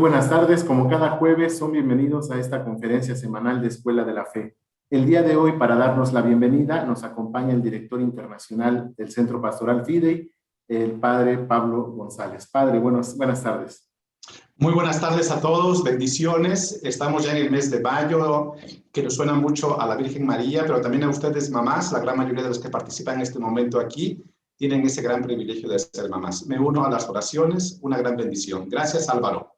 buenas tardes, como cada jueves son bienvenidos a esta conferencia semanal de Escuela de la Fe. El día de hoy, para darnos la bienvenida, nos acompaña el director internacional del Centro Pastoral Fidei, el padre Pablo González. Padre, buenas tardes. Muy buenas tardes a todos, bendiciones. Estamos ya en el mes de mayo, que nos suena mucho a la Virgen María, pero también a ustedes mamás. La gran mayoría de los que participan en este momento aquí tienen ese gran privilegio de ser mamás. Me uno a las oraciones, una gran bendición. Gracias, Álvaro.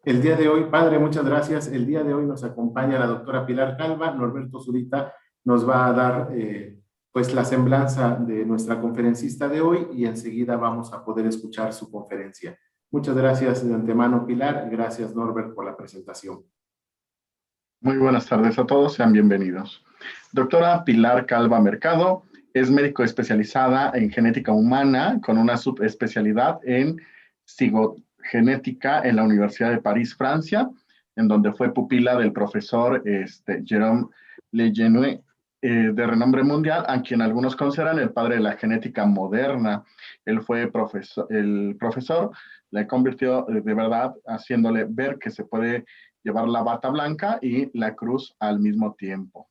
El día de hoy, padre, muchas gracias. El día de hoy nos acompaña la doctora Pilar Calva. Norberto Zurita nos va a dar pues la semblanza de nuestra conferencista de hoy y enseguida vamos a poder escuchar su conferencia. Muchas gracias de antemano, Pilar. Gracias, Norbert, por la presentación. Muy buenas tardes a todos, sean bienvenidos. Doctora Pilar Calva Mercado es médico especializada en genética humana con una subespecialidad en cigogenética en la Universidad de París, Francia, en donde fue pupila del profesor Jérôme Lejeune, de renombre mundial, a quien algunos consideran el padre de la genética moderna. Él fue el profesor, le convirtió de verdad haciéndole ver que se puede llevar la bata blanca y la cruz al mismo tiempo.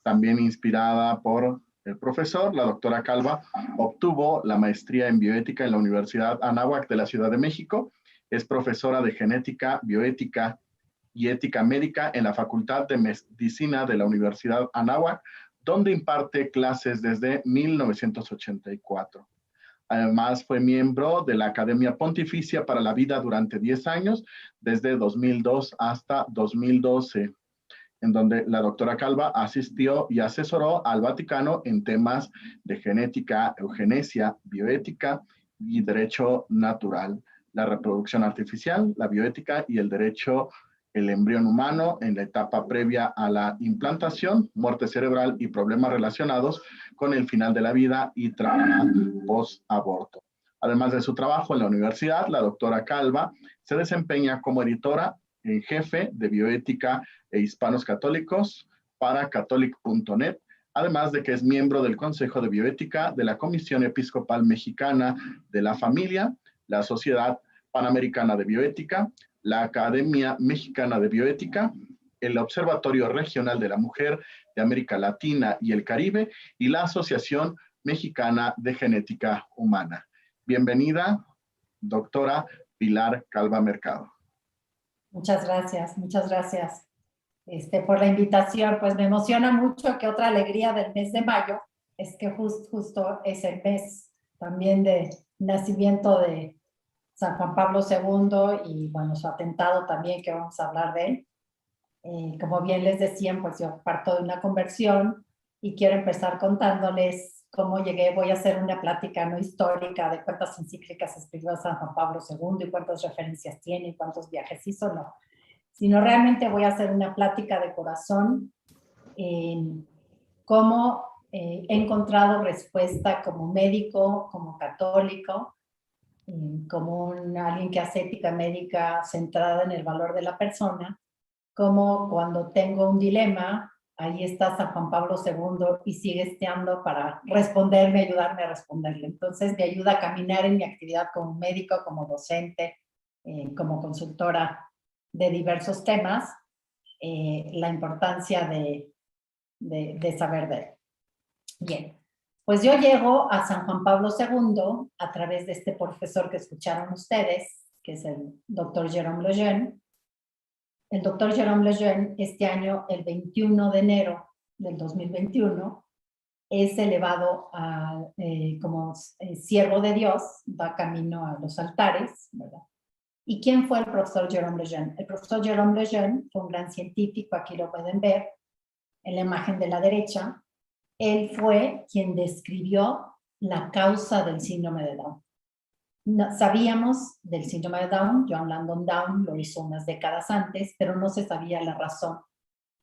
También inspirada por el profesor, la doctora Calva obtuvo la maestría en bioética en la Universidad Anáhuac de la Ciudad de México. Es profesora de genética, bioética y ética médica en la Facultad de Medicina de la Universidad Anáhuac, donde imparte clases desde 1984. Además, fue miembro de la Academia Pontificia para la Vida durante 10 años, desde 2002 hasta 2012, en donde la doctora Calva asistió y asesoró al Vaticano en temas de genética, eugenesia, bioética y derecho natural, la reproducción artificial, la bioética y el derecho el embrión humano en la etapa previa a la implantación, muerte cerebral y problemas relacionados con el final de la vida y trauma post-aborto. Además de su trabajo en la universidad, la doctora Calva se desempeña como editora en jefe de bioética e hispanos católicos para catholic.net, además de que es miembro del Consejo de Bioética de la Comisión Episcopal Mexicana de la Familia, la Sociedad Panamericana de Bioética, la Academia Mexicana de Bioética, el Observatorio Regional de la Mujer de América Latina y el Caribe y la Asociación Mexicana de Genética Humana. Bienvenida, doctora Pilar Calva Mercado. Muchas gracias por la invitación. Pues me emociona mucho que otra alegría del mes de mayo es que justo es el mes también de nacimiento de San Juan Pablo II y bueno, su atentado también, que vamos a hablar de él. Como bien les decían, pues yo parto de una conversión y quiero empezar contándoles cómo llegué. Voy a hacer una plática no histórica de cuántas encíclicas escribió San Juan Pablo II y cuántas referencias tiene y cuántos viajes hizo, no. Sino realmente voy a hacer una plática de corazón en cómo he encontrado respuesta como médico, como católico, como alguien que hace ética médica centrada en el valor de la persona, como cuando tengo un dilema, ahí está San Juan Pablo II y sigue estando para responderme, ayudarme a responderle. Entonces me ayuda a caminar en mi actividad como médico, como docente, como consultora de diversos temas, la importancia de saber de él. Bien. Pues yo llego a San Juan Pablo II a través de este profesor que escucharon ustedes, que es el doctor Jérôme Lejeune. El doctor Jérôme Lejeune, este año, el 21 de enero del 2021, es elevado como siervo de Dios, va camino a los altares, ¿verdad? ¿Y quién fue el profesor Jérôme Lejeune? El profesor Jérôme Lejeune fue un gran científico, aquí lo pueden ver, en la imagen de la derecha. Él fue quien describió la causa del síndrome de Down. No, sabíamos del síndrome de Down, John Langdon Down lo hizo unas décadas antes, pero no se sabía la razón.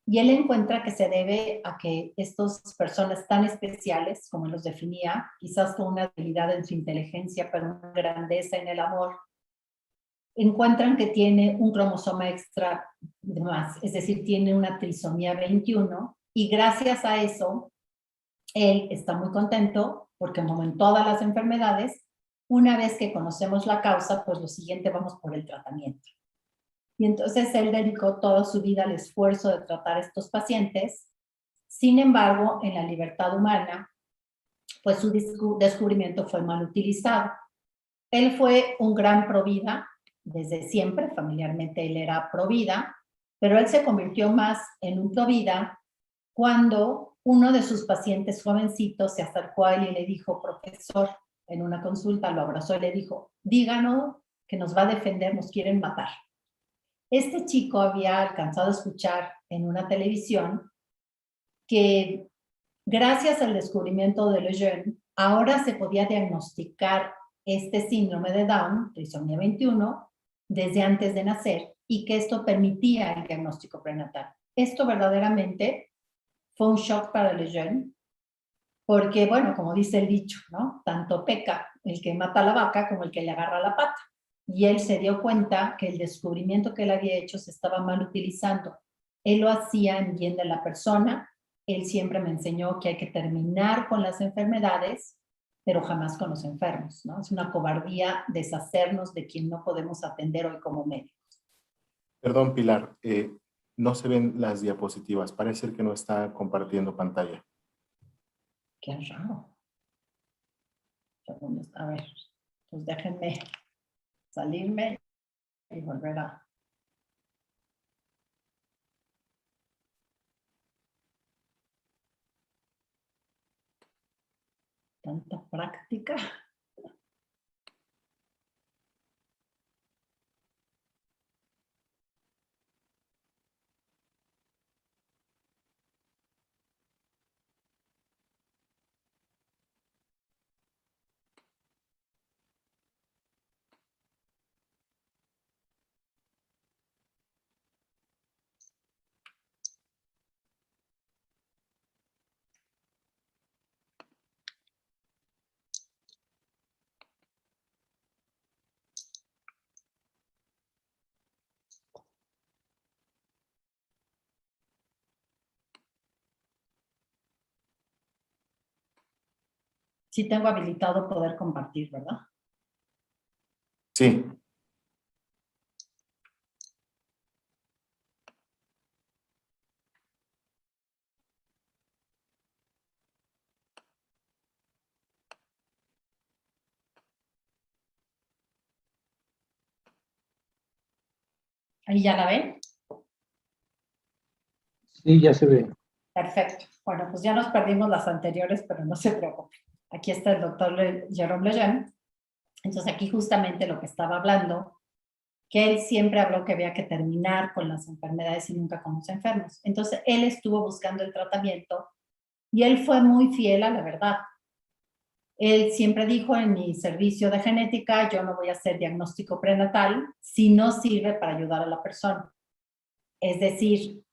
Y él encuentra que se debe a que estas personas tan especiales, como él los definía, quizás con una debilidad en su inteligencia, pero una grandeza en el amor, encuentran que tiene un cromosoma extra de más, es decir, tiene una trisomía 21, y gracias a eso, él está muy contento porque como en todas las enfermedades, una vez que conocemos la causa, pues lo siguiente vamos por el tratamiento. Y entonces él dedicó toda su vida al esfuerzo de tratar a estos pacientes. Sin embargo, en la libertad humana, pues su descubrimiento fue mal utilizado. Él fue un gran provida, desde siempre, familiarmente él era provida, pero él se convirtió más en un provida cuando uno de sus pacientes jovencitos se acercó a él y le dijo, profesor, en una consulta lo abrazó y le dijo, díganos que nos va a defender, nos quieren matar. Este chico había alcanzado a escuchar en una televisión que gracias al descubrimiento de Lejeune, ahora se podía diagnosticar este síndrome de Down, trisomía 21, desde antes de nacer, y que esto permitía el diagnóstico prenatal. Esto verdaderamente fue un shock para Lejeune, porque, bueno, como dice el dicho, ¿no? Tanto peca el que mata a la vaca como el que le agarra la pata. Y él se dio cuenta que el descubrimiento que él había hecho se estaba mal utilizando. Él lo hacía en bien de la persona. Él siempre me enseñó que hay que terminar con las enfermedades, pero jamás con los enfermos, ¿no? Es una cobardía deshacernos de quien no podemos atender hoy como médicos. Perdón, Pilar, no se ven las diapositivas. Parece que no está compartiendo pantalla. Qué raro. A ver, pues déjenme salirme y volver a... Tanta práctica. Sí tengo habilitado poder compartir, ¿verdad? Sí. ¿Ahí ya la ven? Sí, ya se ve. Perfecto. Bueno, pues ya nos perdimos las anteriores, pero no se preocupen. Aquí está el doctor Jérôme Lejeune. Entonces aquí justamente lo que estaba hablando, que él siempre habló que había que terminar con las enfermedades y nunca con los enfermos. Entonces él estuvo buscando el tratamiento y él fue muy fiel a la verdad. Él siempre dijo en mi servicio de genética, yo no voy a hacer diagnóstico prenatal si no sirve para ayudar a la persona. Es decir,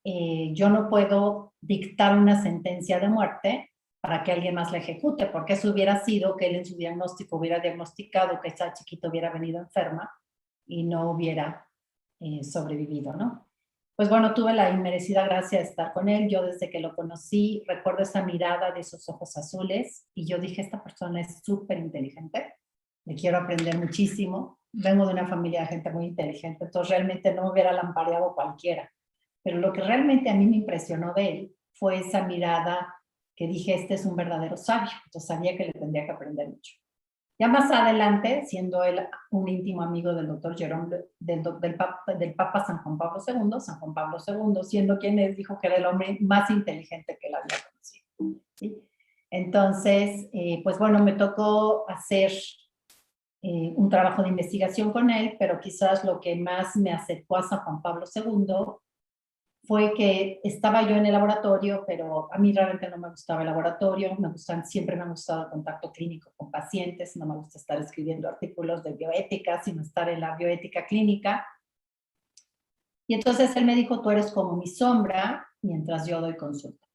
yo no puedo dictar una sentencia de muerte para que alguien más la ejecute, porque eso hubiera sido que él en su diagnóstico hubiera diagnosticado que esa chiquita hubiera venido enferma y no hubiera sobrevivido, ¿no? Pues bueno, tuve la inmerecida gracia de estar con él. Yo desde que lo conocí recuerdo esa mirada de esos ojos azules y yo dije, esta persona es súper inteligente, le quiero aprender muchísimo. Vengo de una familia de gente muy inteligente, entonces realmente no me hubiera lampareado cualquiera. Pero lo que realmente a mí me impresionó de él fue esa mirada que dije, este es un verdadero sabio. Entonces sabía que le tendría que aprender mucho. Ya más adelante, siendo él un íntimo amigo del doctor Jérôme, del Papa San Juan Pablo II, San Juan Pablo II, siendo quien es, dijo que era el hombre más inteligente que él había conocido. ¿Sí? Entonces, pues bueno, me tocó hacer un trabajo de investigación con él, pero quizás lo que más me acercó a San Juan Pablo II fue que estaba yo en el laboratorio, pero a mí realmente no me gustaba el laboratorio, siempre me ha gustado el contacto clínico con pacientes, no me gusta estar escribiendo artículos de bioética, sino estar en la bioética clínica. Y entonces él me dijo, tú eres como mi sombra mientras yo doy consulta.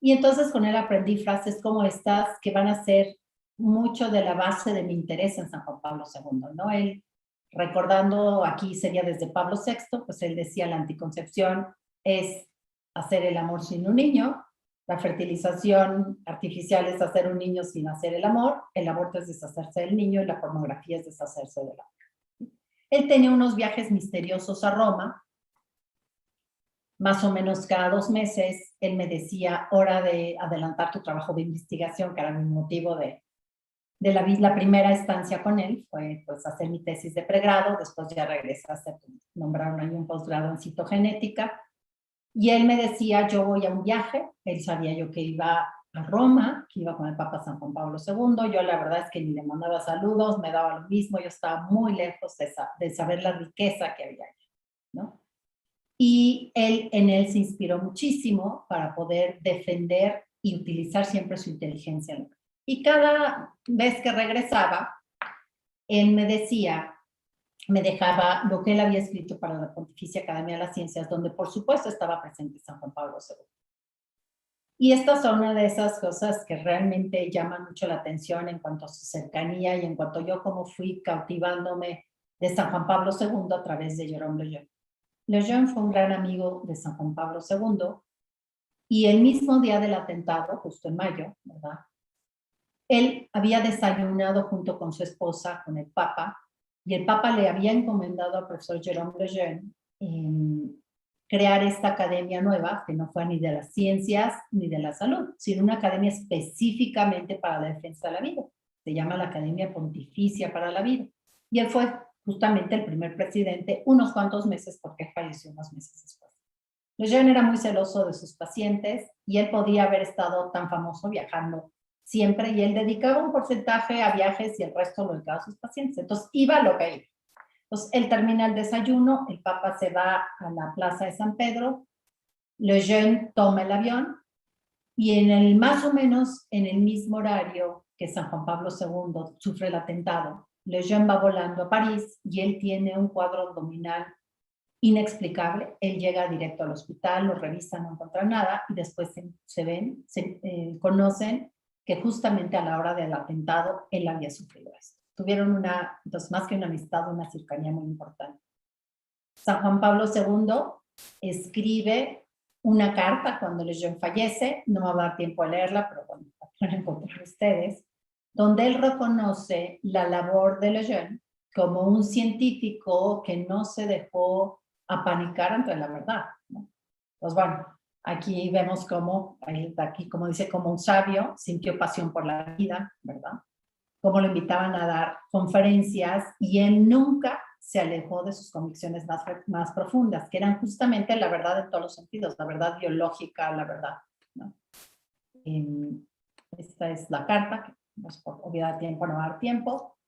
Y entonces con él aprendí frases como estas que van a ser mucho de la base de mi interés en San Juan Pablo II, ¿no? Él, recordando aquí sería desde Pablo VI, pues él decía la anticoncepción es hacer el amor sin un niño, la fertilización artificial es hacer un niño sin hacer el amor, el aborto es deshacerse del niño y la pornografía es deshacerse del amor. Él tenía unos viajes misteriosos a Roma, más o menos cada 2 meses. Él me decía, hora de adelantar tu trabajo de investigación, que era mi motivo de la primera estancia con él, fue pues hacer mi tesis de pregrado, después ya regresé a hacer, nombraron ahí un posgrado en citogenética, y él me decía, yo voy a un viaje. Él sabía yo que iba a Roma, que iba con el Papa San Juan Pablo II. Yo la verdad es que ni le mandaba saludos, me daba lo mismo, yo estaba muy lejos de saber la riqueza que había allí, ¿no? Y en él se inspiró muchísimo para poder defender y utilizar siempre su inteligencia. Y cada vez que regresaba, él me decía, me dejaba lo que él había escrito para la Pontificia Academia de las Ciencias, donde por supuesto estaba presente San Juan Pablo II. Y esta son una de esas cosas que realmente llaman mucho la atención en cuanto a su cercanía y en cuanto yo como fui cautivándome de San Juan Pablo II a través de Jérôme Lejeune. Lejeune fue un gran amigo de San Juan Pablo II y el mismo día del atentado, justo en mayo, ¿verdad? Él había desayunado junto con su esposa, con el Papa, y el Papa le había encomendado al profesor Jérôme Lejeune crear esta academia nueva, que no fue ni de las ciencias ni de la salud, sino una academia específicamente para la defensa de la vida. Se llama la Academia Pontificia para la Vida. Y él fue justamente el primer presidente unos cuantos meses, porque falleció unos meses después. Lejeune era muy celoso de sus pacientes y él podía haber estado tan famoso viajando siempre, y él dedicaba un porcentaje a viajes y el resto lo dedicaba a sus pacientes. Entonces iba a lo que iba. Entonces él termina el desayuno, el Papa se va a la plaza de San Pedro, Lejeune toma el avión y más o menos en el mismo horario que San Juan Pablo II sufre el atentado, Lejeune va volando a París y él tiene un cuadro abdominal inexplicable. Él llega directo al hospital, lo revisan, no encuentran nada y después conocen que justamente a la hora del atentado él había sufrido esto. Tuvieron entonces más que una amistad, una cercanía muy importante. San Juan Pablo II escribe una carta cuando Lejeune fallece, no me va a dar tiempo a leerla, pero bueno, la pueden encontrar ustedes, donde él reconoce la labor de Lejeune como un científico que no se dejó apanicar ante la verdad, ¿no? Pues bueno, aquí vemos cómo, aquí como dice, como un sabio, sintió pasión por la vida, ¿verdad? Cómo lo invitaban a dar conferencias y él nunca se alejó de sus convicciones más profundas, que eran justamente la verdad en todos los sentidos, la verdad biológica, la verdad, ¿no? Esta es la carta, que pues, por obviedad de tiempo no va a dar tiempo.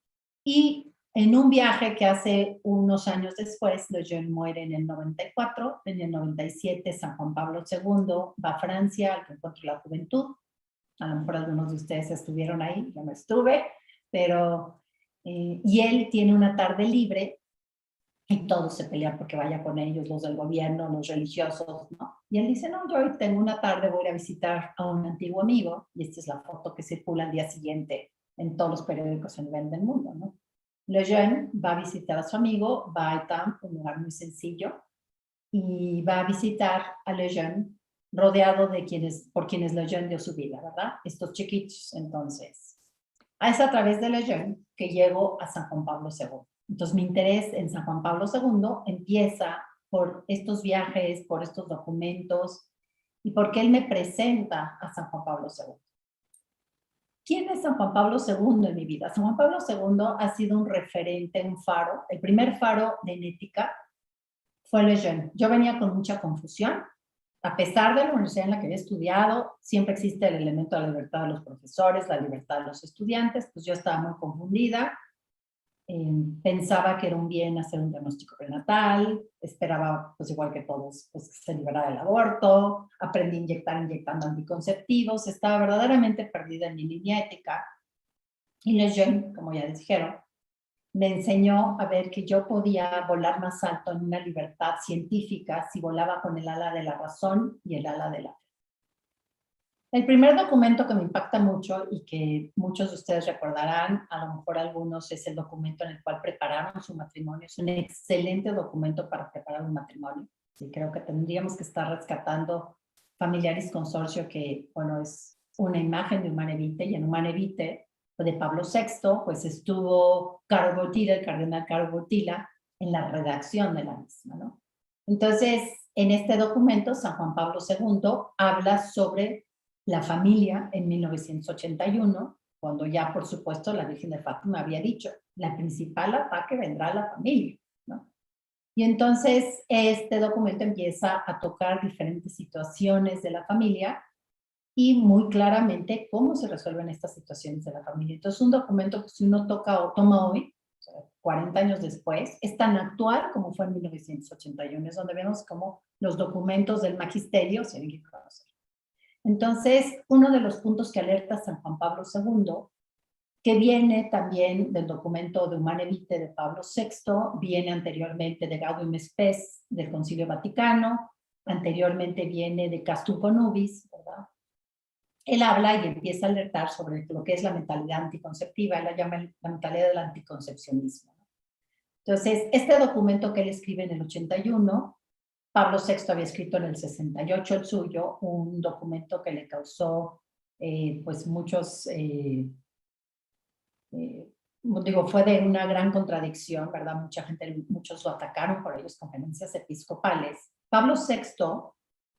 Y en un viaje que hace unos años después, Lejeune muere en el 94, en el 97 San Juan Pablo II va a Francia al Encuentro de la Juventud. A lo mejor algunos de ustedes estuvieron ahí, yo no estuve, pero y él tiene una tarde libre y todos se pelean porque vaya con ellos, los del gobierno, los religiosos, ¿no? Y él dice, no, yo hoy tengo una tarde, voy a ir a visitar a un antiguo amigo, y esta es la foto que circula al día siguiente en todos los periódicos a nivel del mundo, ¿no? Lejeune va a visitar a su amigo, va a Étampes, un lugar muy sencillo, y va a visitar a Lejeune rodeado por quienes Lejeune dio su vida, ¿verdad? Estos chiquitos, entonces. Es a través de Lejeune que llego a San Juan Pablo II. Entonces mi interés en San Juan Pablo II empieza por estos viajes, por estos documentos y porque él me presenta a San Juan Pablo II. ¿Quién es San Juan Pablo II en mi vida? San Juan Pablo II ha sido un referente, un faro. El primer faro de ética fue Lejeune. Yo venía con mucha confusión. A pesar de la universidad en la que había estudiado, siempre existe el elemento de la libertad de los profesores, la libertad de los estudiantes, pues yo estaba muy confundida. Pensaba que era un bien hacer un diagnóstico prenatal, esperaba, pues igual que todos, pues que se liberara el aborto, aprendí inyectando anticonceptivos, estaba verdaderamente perdida en mi línea ética. Y Lejeune, como ya les dijeron, me enseñó a ver que yo podía volar más alto en una libertad científica si volaba con el ala de la razón y el ala de la fe. El primer documento que me impacta mucho y que muchos de ustedes recordarán, a lo mejor algunos, es el documento en el cual prepararon su matrimonio. Es un excelente documento para preparar un matrimonio. Y creo que tendríamos que estar rescatando Familiaris Consortio, que, bueno, es una imagen de Humane Vitae, y en Humane Vitae de Pablo VI, pues estuvo Caro Bottila, el cardenal Caro Bottila, en la redacción de la misma, ¿no? Entonces, en este documento, San Juan Pablo II habla sobre la familia en 1981, cuando ya, por supuesto, la Virgen de Fátima había dicho, la principal ataque vendrá a la familia, ¿no? Y entonces este documento empieza a tocar diferentes situaciones de la familia y muy claramente cómo se resuelven estas situaciones de la familia. Entonces un documento que si uno toca o toma hoy, o sea, 40 años después, es tan actual como fue en 1981, es donde vemos cómo los documentos del magisterio se tienen que conocer. Entonces, uno de los puntos que alerta San Juan Pablo II, que viene también del documento de Humane Vitae de Pablo VI, viene anteriormente de Gaudium Spes del Concilio Vaticano, anteriormente viene de Castum Conubis, ¿verdad? Él habla y empieza a alertar sobre lo que es la mentalidad anticonceptiva, él la llama la mentalidad del anticoncepcionismo. Entonces, este documento que él escribe en el 81, Pablo VI había escrito en el 68 el suyo, un documento que le causó pues muchos, fue de una gran contradicción, ¿verdad? Muchos lo atacaron por ellos, conferencias episcopales. Pablo VI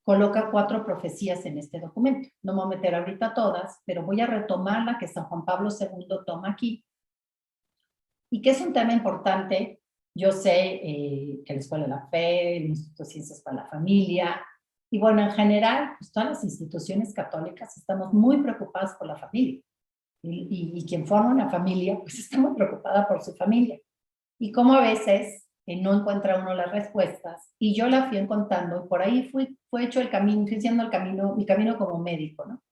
coloca 4 profecías en este documento. No me voy a meter ahorita todas, pero voy a retomar la que San Juan Pablo II toma aquí. Y que es un tema importante. Yo sé que la Escuela de la Fe, el Instituto de Ciencias para la Familia, y bueno, en general, pues todas las instituciones católicas estamos muy preocupadas por la familia. Y quien forma una familia, pues está muy preocupada por su familia. Y como a veces no encuentra uno las respuestas, y yo la fui encontrando, y por ahí fue hecho el camino, fui haciendo mi camino como médico, ¿no?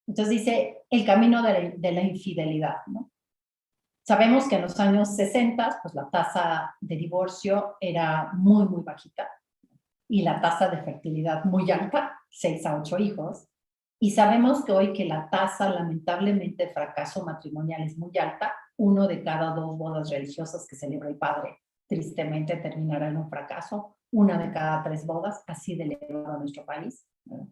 Entonces dice, el camino de la infidelidad, ¿no? Sabemos que en los años 60, pues la tasa de divorcio era muy, muy bajita y la tasa de fertilidad muy alta, 6 a 8 hijos. Y sabemos que hoy que la tasa, lamentablemente, de fracaso matrimonial es muy alta. 1 de cada 2 bodas religiosas que celebra el padre, tristemente, terminará en un fracaso. 1 de cada 3 bodas, así de elevado en nuestro país, ¿no?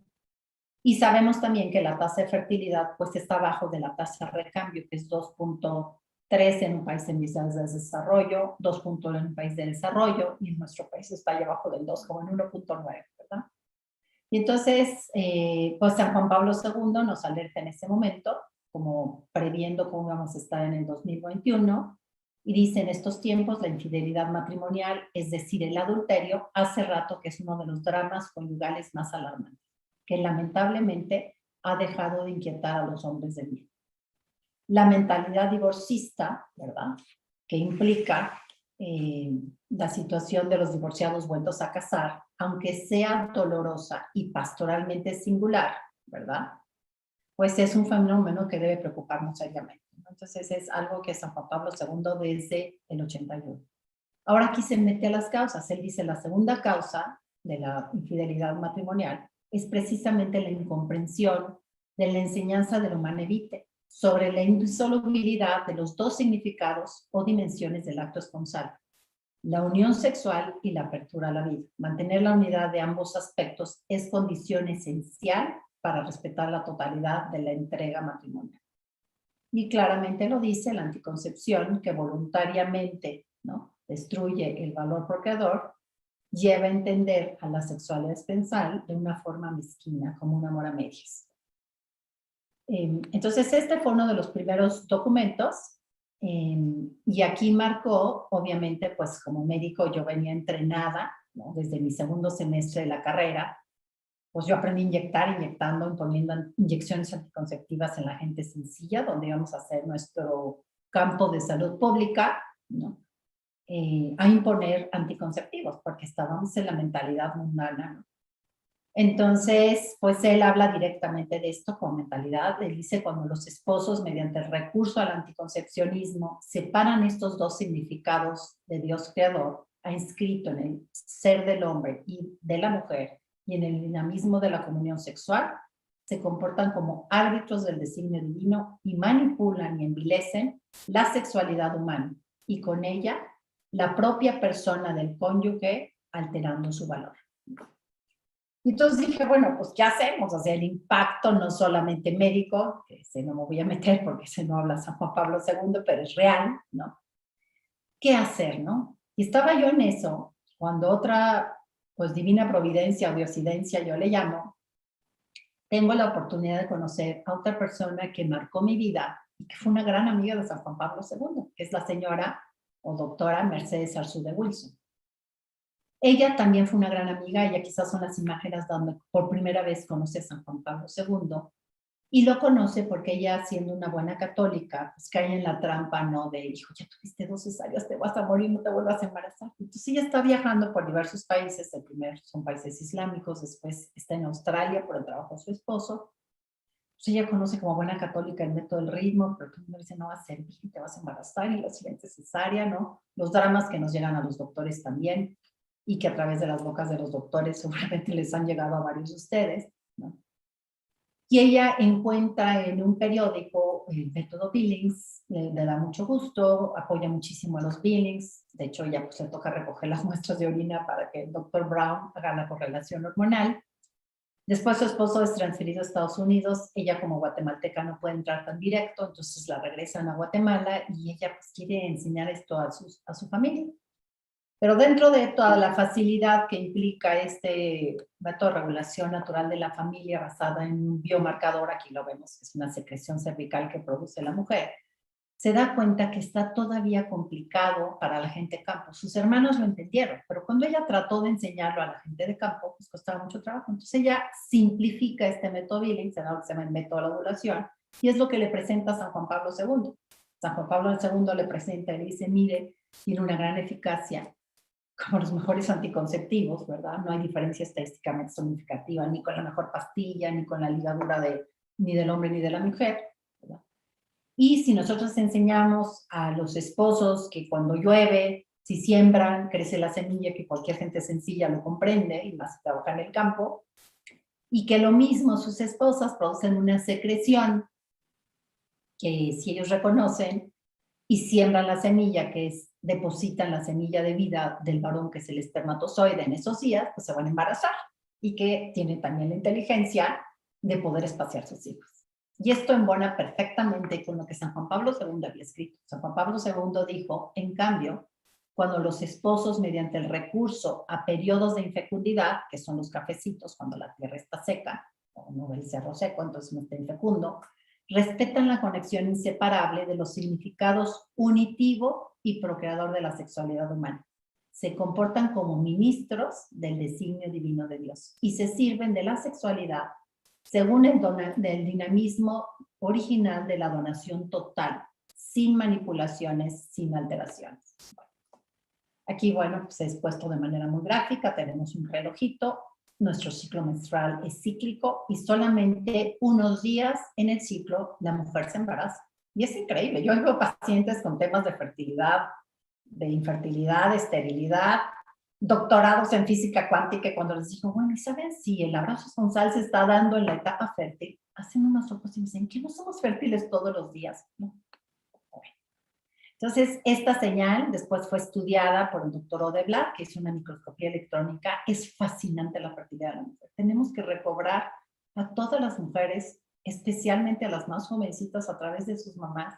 Y sabemos también que la tasa de fertilidad pues está abajo de la tasa de recambio, que es 2.3 en un país en vías de desarrollo, 2.1 en un país de desarrollo, y en nuestro país está ahí abajo del 2, como en 1.9, ¿verdad? Y entonces, pues San Juan Pablo II nos alerta en ese momento, como previendo cómo vamos a estar en el 2021, y dice, en estos tiempos la infidelidad matrimonial, es decir, el adulterio, hace rato que es uno de los dramas conyugales más alarmantes, que lamentablemente ha dejado de inquietar a los hombres de bien. La mentalidad divorcista, ¿verdad?, que implica la situación de los divorciados vueltos a casar, aunque sea dolorosa y pastoralmente singular, ¿verdad?, pues es un fenómeno que debe preocuparnos seriamente. Entonces es algo que San Juan Pablo II desde el 81. Ahora aquí se mete a las causas. Él dice la segunda causa de la infidelidad matrimonial es precisamente la incomprensión de la enseñanza del Humane Vitae sobre la indisolubilidad de los 2 significados o dimensiones del acto esponsal, la unión sexual y la apertura a la vida. Mantener la unidad de ambos aspectos es condición esencial para respetar la totalidad de la entrega matrimonial. Y claramente lo dice la anticoncepción, que voluntariamente, ¿no?, destruye el valor procreador, lleva a entender a la sexualidad esponsal de una forma mezquina, como un amor a medias. Entonces, este fue uno de los primeros documentos, y aquí marcó, obviamente, pues como médico yo venía entrenada, ¿no?, desde mi segundo semestre de la carrera, pues yo aprendí inyectando, poniendo inyecciones anticonceptivas en la gente sencilla, donde íbamos a hacer nuestro campo de salud pública, ¿no?, a imponer anticonceptivos, porque estábamos en la mentalidad mundana, ¿no? Entonces, pues él habla directamente de esto con mentalidad. Él dice, cuando los esposos, mediante el recurso al anticoncepcionismo, separan estos 2 significados de Dios creador, ha inscrito en el ser del hombre y de la mujer, y en el dinamismo de la comunión sexual, se comportan como árbitros del designio divino y manipulan y envilecen la sexualidad humana, y con ella la propia persona del cónyuge, alterando su valor. Entonces dije, bueno, pues ¿qué hacemos? O sea, el impacto no solamente médico, que ese no me voy a meter porque ese no habla San Juan Pablo II, pero es real, ¿no? ¿Qué hacer, no? Y estaba yo en eso, cuando otra, pues divina providencia o diosidencia, yo le llamo, tengo la oportunidad de conocer a otra persona que marcó mi vida y que fue una gran amiga de San Juan Pablo II, que es la señora o doctora Mercedes Arzú de Wilson. Ella también fue una gran amiga, ella quizás son las imágenes donde por primera vez conoce a San Juan Pablo II, y lo conoce porque ella, siendo una buena católica, pues cae en la trampa, ¿no? De, hijo, ya tuviste 2 cesáreas, te vas a morir, no te vuelvas a embarazar. Entonces ella está viajando por diversos países, el primero son países islámicos, después está en Australia por el trabajo de su esposo. Entonces ella conoce como buena católica el método del ritmo, pero todo el mundo dice, no va a servir, te vas a embarazar, y la siguiente cesárea, ¿no? Los dramas que nos llegan a los doctores también, y que a través de las bocas de los doctores seguramente les han llegado a varios de ustedes, ¿no? Y ella encuentra en un periódico el método Billings, le da mucho gusto, apoya muchísimo a los Billings, de hecho ella pues le toca recoger las muestras de orina para que el doctor Brown haga la correlación hormonal. Después su esposo es transferido a Estados Unidos, ella como guatemalteca no puede entrar tan directo, entonces la regresan a Guatemala y ella pues quiere enseñar esto a su familia. Pero dentro de toda la facilidad que implica este método de regulación natural de la familia basada en un biomarcador, aquí lo vemos, que es una secreción cervical que produce la mujer, se da cuenta que está todavía complicado para la gente de campo. Sus hermanos lo entendieron, pero cuando ella trató de enseñarlo a la gente de campo, pues costaba mucho trabajo. Entonces ella simplifica este método Billings, se llama el método de la ovulación, y es lo que le presenta a San Juan Pablo II. San Juan Pablo II le presenta y le dice, mire, tiene una gran eficacia, como los mejores anticonceptivos, ¿verdad? No hay diferencia estadísticamente significativa ni con la mejor pastilla, ni con la ligadura ni del hombre ni de la mujer, ¿verdad? Y si nosotros enseñamos a los esposos que cuando llueve, si siembran, crece la semilla, que cualquier gente sencilla lo comprende, y más trabaja en el campo, y que lo mismo sus esposas producen una secreción que si ellos reconocen y siembran la semilla, que es depositan la semilla de vida del varón, que es el espermatozoide, en esos días, pues se van a embarazar, y que tienen también la inteligencia de poder espaciar sus hijos. Y esto embona perfectamente con lo que San Juan Pablo II había escrito. San Juan Pablo II dijo, en cambio, cuando los esposos, mediante el recurso a periodos de infecundidad, que son los cafecitos, cuando la tierra está seca, o no el cerro seco, entonces no está infecundo, respetan la conexión inseparable de los significados unitivo y procreador de la sexualidad humana. Se comportan como ministros del designio divino de Dios y se sirven de la sexualidad según del dinamismo original de la donación total, sin manipulaciones, sin alteraciones. Aquí, bueno, pues es puesto de manera muy gráfica, tenemos un relojito. Nuestro ciclo menstrual es cíclico y solamente unos días en el ciclo la mujer se embaraza. Y es increíble. Yo veo pacientes con temas de fertilidad, de infertilidad, de esterilidad, doctorados en física cuántica, y cuando les digo, bueno, ¿y saben si el abrazo esponsal se está dando en la etapa fértil? Hacen unos ojos y me dicen, ¿que no somos fértiles todos los días? ¿No? Entonces, esta señal después fue estudiada por el doctor Odeblad, que hizo una microscopía electrónica. Es fascinante la fertilidad de la mujer. Tenemos que recobrar a todas las mujeres, especialmente a las más jovencitas a través de sus mamás,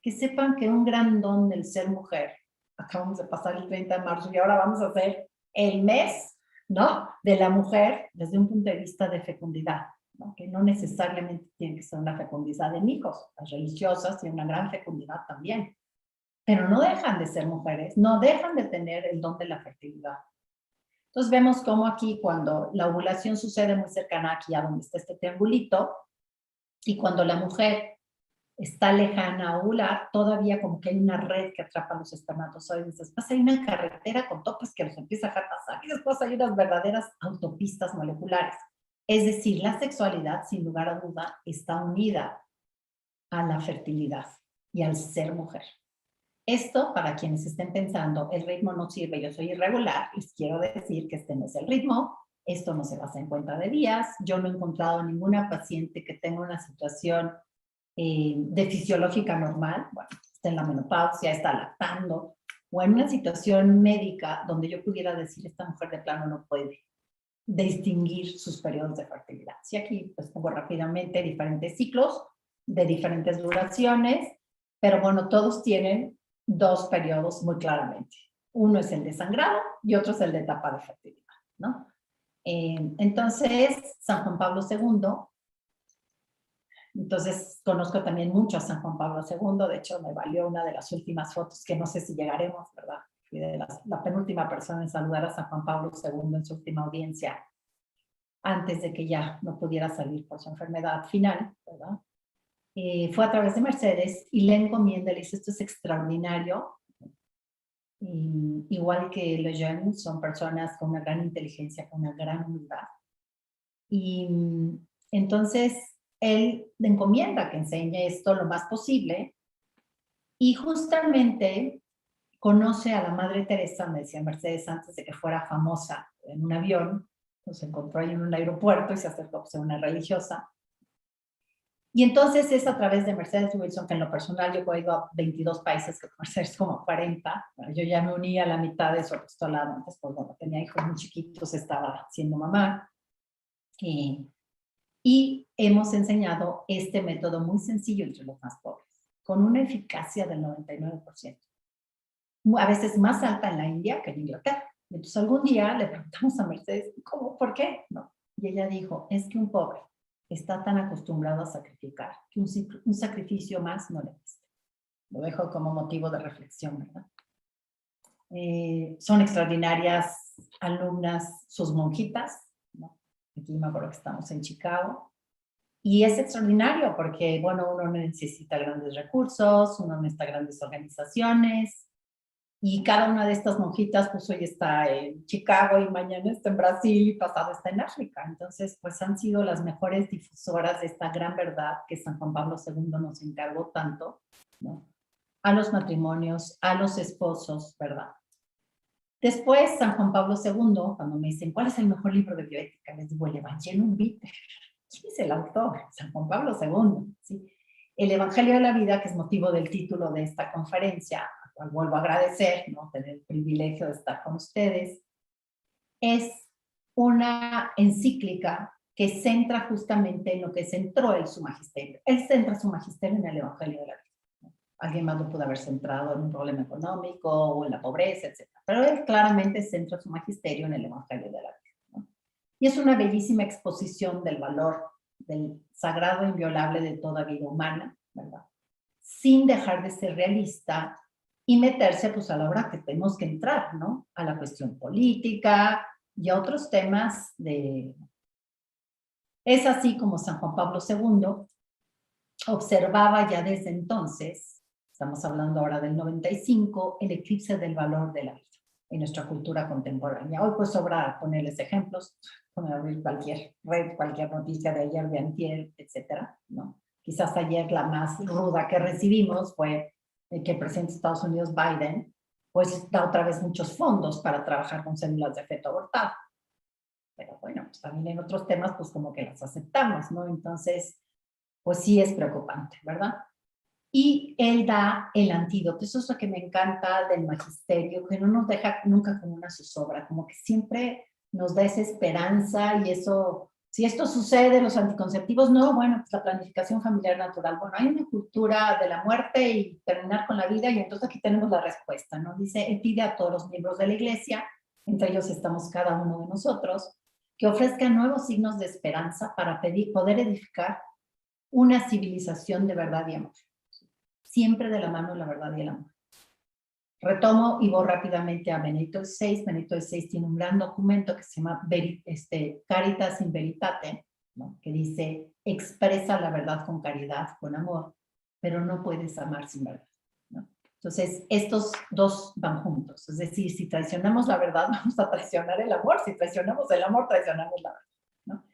que sepan que un gran don del ser mujer, acabamos de pasar el 30 de marzo y ahora vamos a hacer el mes, ¿no?, de la mujer desde un punto de vista de fecundidad, ¿no?, que no necesariamente tiene que ser una fecundidad en hijos. Las religiosas tienen una gran fecundidad también, pero no dejan de ser mujeres, no dejan de tener el don de la fertilidad. Entonces vemos cómo aquí, cuando la ovulación sucede muy cercana aquí a donde está este triangulito, y cuando la mujer está lejana a ovular, todavía como que hay una red que atrapa los espermatozoides. Después hay una carretera con topes que los empieza a dejar pasar, y después hay unas verdaderas autopistas moleculares. Es decir, la sexualidad, sin lugar a duda, está unida a la fertilidad y al ser mujer. Esto, para quienes estén pensando, el ritmo no sirve, yo soy irregular, les quiero decir que este no es el ritmo, esto no se basa en cuenta de días. Yo no he encontrado ninguna paciente que tenga una situación de fisiológica normal, bueno, está en la menopausia, está lactando, o en una situación médica donde yo pudiera decir, esta mujer de plano no puede distinguir sus periodos de fertilidad. Sí, aquí pues pongo rápidamente diferentes ciclos de diferentes duraciones, pero bueno, todos tienen 2 periodos muy claramente. Uno es el de sangrado y otro es el de etapa de fertilidad, ¿no? Entonces, San Juan Pablo II, entonces conozco también mucho a San Juan Pablo II, de hecho me valió una de las últimas fotos, que no sé si llegaremos, ¿verdad? Fui de la penúltima persona en saludar a San Juan Pablo II en su última audiencia, antes de que ya no pudiera salir por su enfermedad final, ¿verdad? Fue a través de Mercedes y le encomienda, le dice, esto es extraordinario. Y, igual que Lejeune, son personas con una gran inteligencia, con una gran humildad. Y entonces él le encomienda que enseñe esto lo más posible y justamente conoce a la Madre Teresa, me decía Mercedes, antes de que fuera famosa en un avión, nos encontró ahí en un aeropuerto y se acercó a ser una religiosa. Y entonces es a través de Mercedes Wilson, que en lo personal yo he ido a 22 países, que Mercedes como 40. Bueno, yo ya me uní a la mitad de su apostolado, antes pues bueno, tenía hijos muy chiquitos, estaba siendo mamá. Y hemos enseñado este método muy sencillo entre los más pobres, con una eficacia del 99%. A veces más alta en la India que en Inglaterra. Entonces algún día le preguntamos a Mercedes, ¿cómo? ¿Por qué? No. Y ella dijo, es que un pobre está tan acostumbrado a sacrificar que un sacrificio más no le cuesta. Lo dejo como motivo de reflexión, ¿verdad? Son extraordinarias alumnas sus monjitas, ¿no? Aquí me acuerdo que estamos en Chicago. Y es extraordinario porque, bueno, uno necesita grandes recursos, uno necesita grandes organizaciones, y cada una de estas monjitas, pues hoy está en Chicago y mañana está en Brasil y pasado está en África. Entonces, pues han sido las mejores difusoras de esta gran verdad que San Juan Pablo II nos encargó tanto, ¿no? A los matrimonios, a los esposos, ¿verdad? Después, San Juan Pablo II, cuando me dicen, ¿cuál es el mejor libro de bioética? Les digo, el Evangelium Vitae. ¿Quién es el autor? San Juan Pablo II, ¿sí? El Evangelio de la Vida, que es motivo del título de esta conferencia, a cual vuelvo a agradecer, ¿no? Tener el privilegio de estar con ustedes, es una encíclica que centra justamente en lo que centró él su magisterio. Él centra su magisterio en el Evangelio de la Vida, ¿no? Alguien más lo pudo haber centrado en un problema económico o en la pobreza, etc. Pero él claramente centra su magisterio en el Evangelio de la Vida, ¿no? Y es una bellísima exposición del valor del sagrado inviolable de toda vida humana, ¿verdad? Sin dejar de ser realista y meterse pues a la hora que tenemos que entrar, ¿no? A la cuestión política y a otros temas de... Es así como San Juan Pablo II observaba ya desde entonces, estamos hablando ahora del 95, el eclipse del valor de la vida en nuestra cultura contemporánea. Hoy pues sobra ponerles ejemplos, poner abrir cualquier red, cualquier noticia de ayer, de antier, etcétera, ¿no? Quizás ayer la más ruda que recibimos fue que el presidente de Estados Unidos, Biden, pues da otra vez muchos fondos para trabajar con células de feto abortado. Pero bueno, pues también en otros temas pues como que las aceptamos, ¿no? Entonces, pues sí es preocupante, ¿verdad? Y él da el antídoto. Eso es lo que me encanta del magisterio, que no nos deja nunca como una zozobra, como que siempre nos da esa esperanza y eso, si esto sucede, los anticonceptivos, no, bueno, pues la planificación familiar natural. Bueno, hay una cultura de la muerte y terminar con la vida y entonces aquí tenemos la respuesta, ¿no? Dice, él pide a todos los miembros de la iglesia, entre ellos estamos cada uno de nosotros, que ofrezcan nuevos signos de esperanza para poder edificar una civilización de verdad y amor. Siempre de la mano de la verdad y el amor. Retomo y voy rápidamente a Benedicto XVI. Benedicto XVI tiene un gran documento que se llama Caritas in Veritate, ¿no? Que dice, expresa la verdad con caridad, con amor, pero no puedes amar sin verdad, ¿no? Entonces, estos dos van juntos. Es decir, si traicionamos la verdad, vamos a traicionar el amor. Si traicionamos el amor, traicionamos la verdad, ¿no?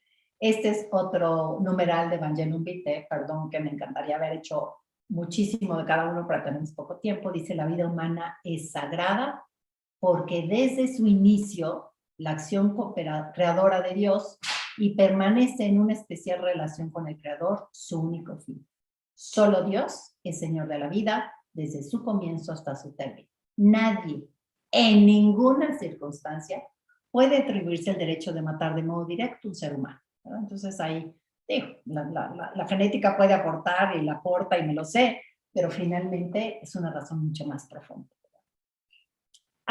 Este es otro numeral de Evangelium Vitae, perdón, que me encantaría haber hecho muchísimo de cada uno para tener poco tiempo. Dice, la vida humana es sagrada porque desde su inicio la acción creadora de Dios y permanece en una especial relación con el Creador, su único fin. Solo Dios es Señor de la vida desde su comienzo hasta su término. Nadie, en ninguna circunstancia, puede atribuirse el derecho de matar de modo directo a un ser humano, ¿verdad? Entonces ahí, digo, la genética puede aportar y la aporta y me lo sé, pero finalmente es una razón mucho más profunda.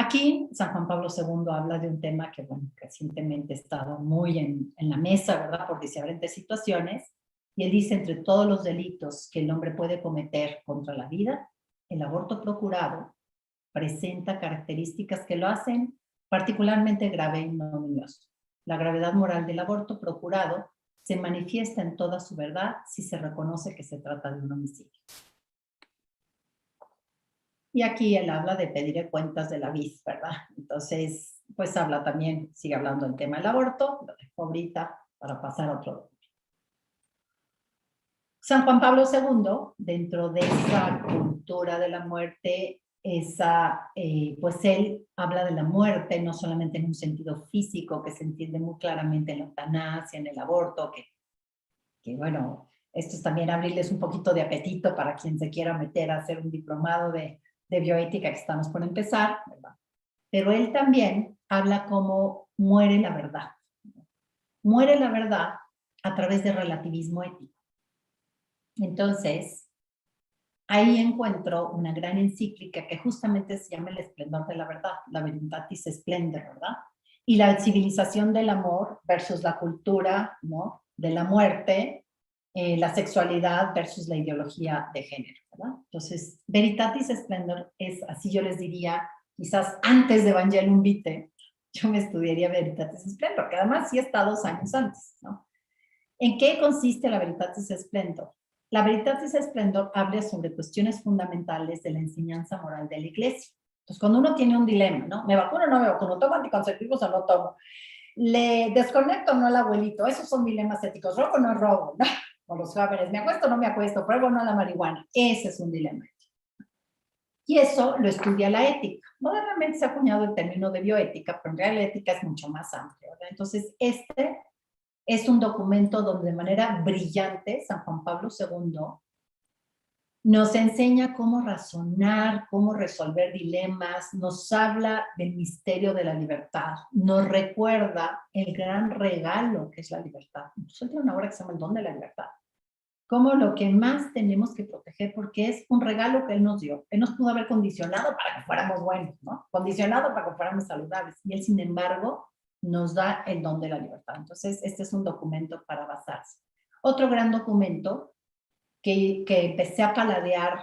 Aquí San Juan Pablo II habla de un tema que, bueno, recientemente ha estado muy en la mesa, ¿verdad?, por diferentes situaciones, y él dice, entre todos los delitos que el hombre puede cometer contra la vida, el aborto procurado presenta características que lo hacen particularmente grave e ignominioso. La gravedad moral del aborto procurado se manifiesta en toda su verdad si se reconoce que se trata de un homicidio. Y aquí él habla de pedir cuentas de la vid, ¿verdad? Entonces, pues habla también, sigue hablando del tema del aborto, lo dejo ahorita para pasar a otro documento. San Juan Pablo II, dentro de esa cultura de la muerte, pues él habla de la muerte no solamente en un sentido físico, que se entiende muy claramente en la eutanasia, en el aborto, que bueno, esto es también abrirles un poquito de apetito para quien se quiera meter a hacer un diplomado de bioética que estamos por empezar, ¿verdad? Pero él también habla cómo muere la verdad. Muere la verdad a través del relativismo ético. Entonces, ahí encuentro una gran encíclica que justamente se llama El esplendor de la verdad, la Veritatis Splendor, ¿verdad? Y la civilización del amor versus la cultura, ¿no?, de la muerte, la sexualidad versus la ideología de género, ¿verdad? Entonces, Veritatis Splendor es, así yo les diría, quizás antes de Evangelium Vitae, yo me estudiaría Veritatis Splendor, que además sí está 2 años antes, ¿no? ¿En qué consiste la Veritatis Splendor? La Veritatis Splendor habla sobre cuestiones fundamentales de la enseñanza moral de la Iglesia. Entonces, cuando uno tiene un dilema, ¿no? ¿Me vacuno o no me vacuno? ¿Tomo anticonceptivos o no tomo? ¿Le desconecto o no al abuelito? Esos son dilemas éticos. ¿Robo o no robo? ¿No? O los jóvenes, ¿me acuesto o no me acuesto? ¿Pruebo o no la marihuana? Ese es un dilema ético. Y eso lo estudia la ética. Modernamente se ha acuñado el término de bioética, pero en realidad la ética es mucho más amplia, ¿verdad? Entonces, este es un documento donde de manera brillante San Juan Pablo II nos enseña cómo razonar, cómo resolver dilemas, nos habla del misterio de la libertad, nos recuerda el gran regalo que es la libertad. Incluso tiene una obra que se llama El don de la libertad. Como lo que más tenemos que proteger, porque es un regalo que Él nos dio. Él nos pudo haber condicionado para que fuéramos buenos, ¿no? Condicionado para que fuéramos saludables. Y Él, sin embargo, nos da el don de la libertad. Entonces, este es un documento para basarse. Otro gran documento que empecé a paladear,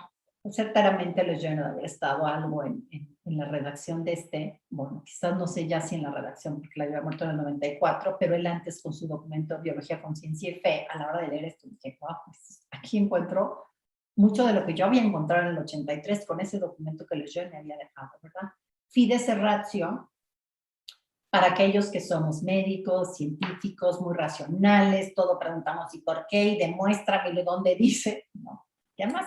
certamente les lleno de haber estado algo en la redacción de este, bueno, quizás no sé ya si en la redacción, porque la había muerto en el 94, pero él antes con su documento Biología, Conciencia y Fe, a la hora de leer esto, dije, wow, pues aquí encuentro mucho de lo que yo había encontrado en el 83 con ese documento que les me había dejado, ¿verdad? Fides et Ratio, para aquellos que somos médicos, científicos, muy racionales, todo preguntamos ¿y por qué? Y demuéstramelo dónde dice, ¿no? Y además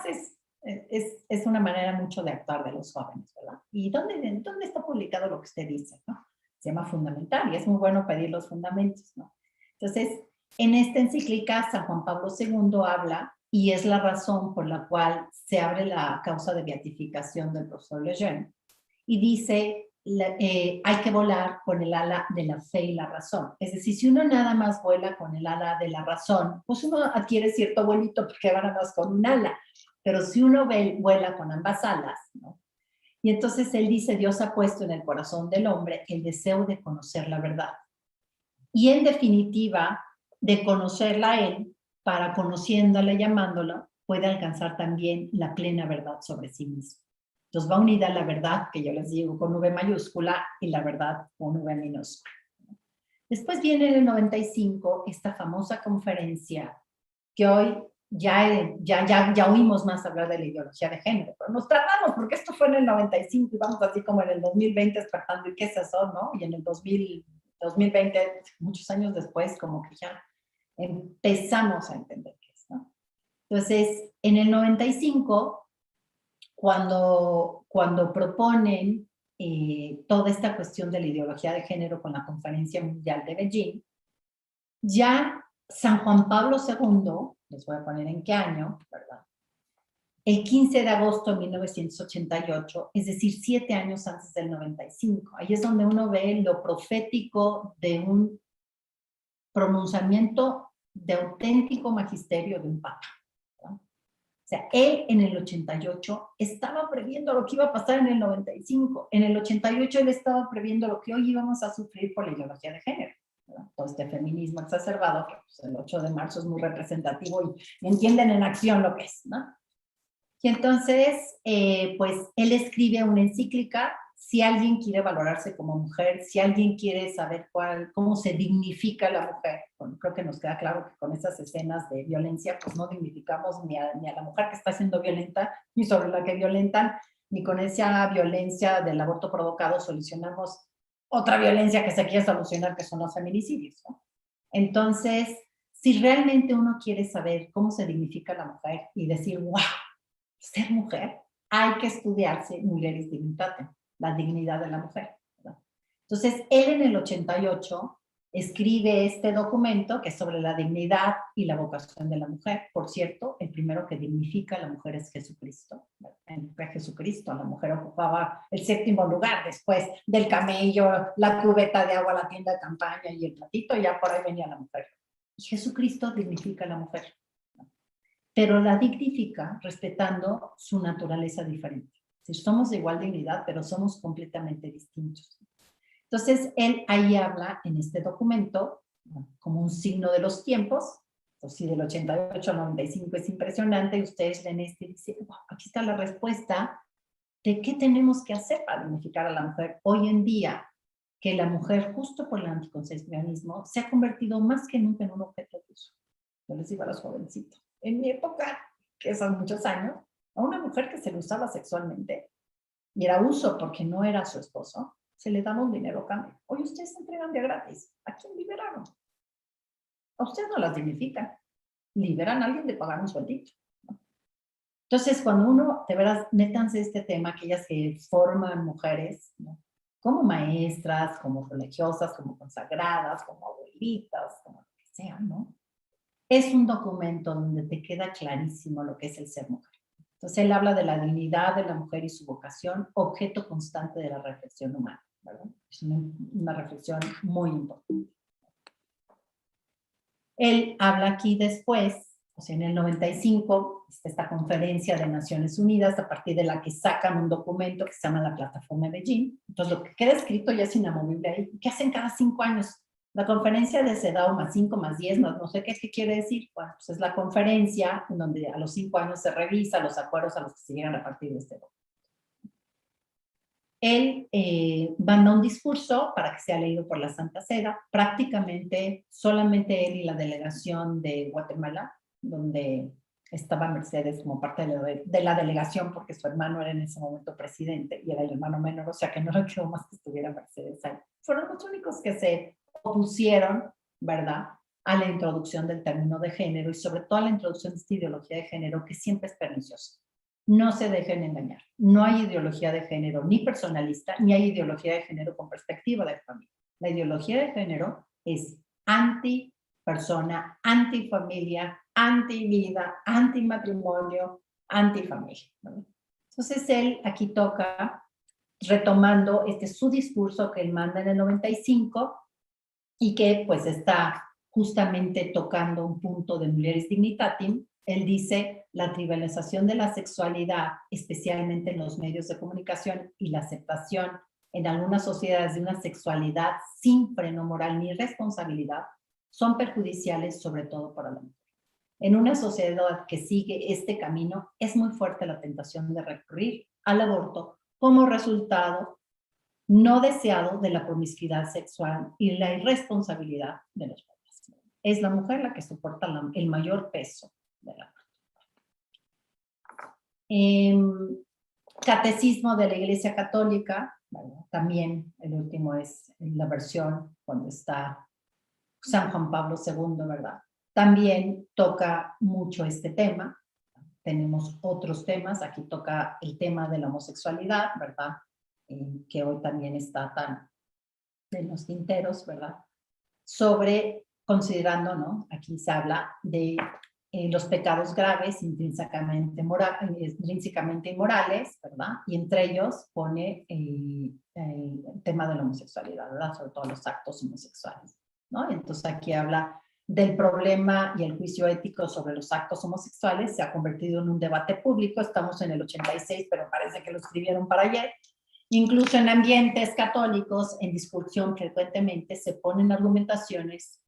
es una manera mucho de actuar de los jóvenes, ¿verdad? ¿Y dónde está publicado lo que usted dice, no? Se llama fundamental y es muy bueno pedir los fundamentos, ¿no? Entonces, en esta encíclica, San Juan Pablo II habla, y es la razón por la cual se abre la causa de beatificación del profesor Lejeune, y dice, hay que volar con el ala de la fe y la razón. Es decir, si uno nada más vuela con el ala de la razón, pues uno adquiere cierto vuelito porque va nada más con un ala. Pero si uno vuela con ambas alas, ¿no? Y entonces él dice, Dios ha puesto en el corazón del hombre el deseo de conocer la verdad. Y en definitiva, de conocerla a él, para conociéndola y llamándolo, puede alcanzar también la plena verdad sobre sí mismo. Entonces va unida la verdad, que yo les digo con V mayúscula, y la verdad con V minúscula. Después viene en el 95 esta famosa conferencia que hoy ya oímos más hablar de la ideología de género, pero nos tratamos porque esto fue en el 95 y vamos así como en el 2020 despertando y qué es eso, ¿no? Y en el 2020, muchos años después, como que ya empezamos a entender qué es, ¿no? Entonces, en el 95, cuando proponen toda esta cuestión de la ideología de género con la Conferencia Mundial de Beijing, ya San Juan Pablo II, les voy a poner en qué año, ¿verdad? El 15 de agosto de 1988, es decir, 7 años antes del 95. Ahí es donde uno ve lo profético de un pronunciamiento de auténtico magisterio de un papa, ¿verdad? sea, él en el 88 estaba previendo lo que iba a pasar en el 95. En el 88 él estaba previendo lo que hoy íbamos a sufrir por la ideología de género, ¿verdad? Todo este feminismo exacerbado, que pues, el 8 de marzo es muy representativo y entienden en acción lo que es, ¿no? Y entonces, pues él escribe una encíclica. Si alguien quiere valorarse como mujer, si alguien quiere saber cómo se dignifica la mujer, bueno, creo que nos queda claro que con esas escenas de violencia, pues no dignificamos ni a la mujer que está siendo violenta, ni sobre la que violentan, ni con esa violencia del aborto provocado solucionamos otra violencia que se quiere solucionar, que son los feminicidios, ¿no? Entonces, si realmente uno quiere saber cómo se dignifica la mujer y decir, wow, ser mujer, hay que estudiarse Mulieris Dignitatem, la dignidad de la mujer, ¿verdad? Entonces, él en el 88 escribe este documento que es sobre la dignidad y la vocación de la mujer. Por cierto, el primero que dignifica a la mujer es Jesucristo. Fue Jesucristo, la mujer ocupaba el 7º lugar después del camello, la cubeta de agua, la tienda de campaña y el platito, y ya por ahí venía la mujer. Y Jesucristo dignifica a la mujer, pero la dignifica respetando su naturaleza diferente. Somos de igual dignidad, pero somos completamente distintos. Entonces, él ahí habla en este documento, como un signo de los tiempos, pues si del 88 al 95 es impresionante, y ustedes leen este y dicen, wow, aquí está la respuesta de qué tenemos que hacer para dignificar a la mujer hoy en día, que la mujer, justo por el anticoncepcionismo, se ha convertido más que nunca en un objeto de uso. Yo les digo a los jovencitos, en mi época, que son muchos años, a una mujer que se le usaba sexualmente y era uso porque no era su esposo, se le daba un dinero a cambio. Hoy ustedes se entregan de gratis. ¿A quién liberaron? A ustedes no las dignifican. Liberan a alguien de pagar un sueldito, ¿no? Entonces, cuando uno, de veras, métanse este tema, aquellas que forman mujeres, ¿no? Como maestras, como religiosas, como consagradas, como abuelitas, como lo que sea, ¿no? Es un documento donde te queda clarísimo lo que es el ser mujer. Entonces, él habla de la dignidad de la mujer y su vocación, objeto constante de la reflexión humana, ¿verdad? Es una reflexión muy importante. Él habla aquí después, o sea, en el 95, esta conferencia de Naciones Unidas, a partir de la que sacan un documento que se llama la Plataforma de Beijing. Entonces, lo que queda escrito ya es inamovible ahí. ¿Qué hacen cada 5 años? La conferencia de CEDAW más 5 más 10, más no sé qué quiere decir. Bueno, pues es la conferencia en donde a los 5 años se revisa los acuerdos a los que se llegan a partir de este documento. Él manda un discurso para que sea leído por la Santa Sede, prácticamente solamente él y la delegación de Guatemala, donde estaba Mercedes como parte de la delegación, porque su hermano era en ese momento presidente y era el hermano menor, o sea que no le quedó más que estuviera Mercedes ahí. Fueron los únicos que se opusieron, ¿verdad?, a la introducción del término de género y sobre todo a la introducción de esta ideología de género que siempre es perniciosa. No se dejen engañar. No hay ideología de género ni personalista, ni hay ideología de género con perspectiva de familia. La ideología de género es anti-persona, anti-familia, anti-vida, anti-matrimonio, anti-familia, ¿no? Entonces él aquí toca, retomando su discurso que él manda en el 95 y que pues está justamente tocando un punto de Mulieris Dignitatem. Él dice, la trivialización de la sexualidad, especialmente en los medios de comunicación, y la aceptación en algunas sociedades de una sexualidad sin freno moral ni responsabilidad, son perjudiciales sobre todo para la mujer. En una sociedad que sigue este camino, es muy fuerte la tentación de recurrir al aborto como resultado no deseado de la promiscuidad sexual y la irresponsabilidad de los padres. Es la mujer la que soporta el mayor peso de la Catecismo de la Iglesia Católica, bueno, también el último es la versión cuando está San Juan Pablo II, ¿verdad? También toca mucho este tema. Tenemos otros temas, aquí toca el tema de la homosexualidad, ¿verdad? Que hoy también está tan en los tinteros, ¿verdad? Sobre, considerando, ¿no? Aquí se habla de los pecados graves, intrínsecamente inmorales, ¿verdad? Y entre ellos pone el tema de la homosexualidad, ¿verdad? Sobre todo los actos homosexuales, ¿no? Entonces aquí habla del problema y el juicio ético sobre los actos homosexuales se ha convertido en un debate público. Estamos en el 86, pero parece que lo escribieron para ayer. Incluso en ambientes católicos, en discusión frecuentemente se ponen argumentaciones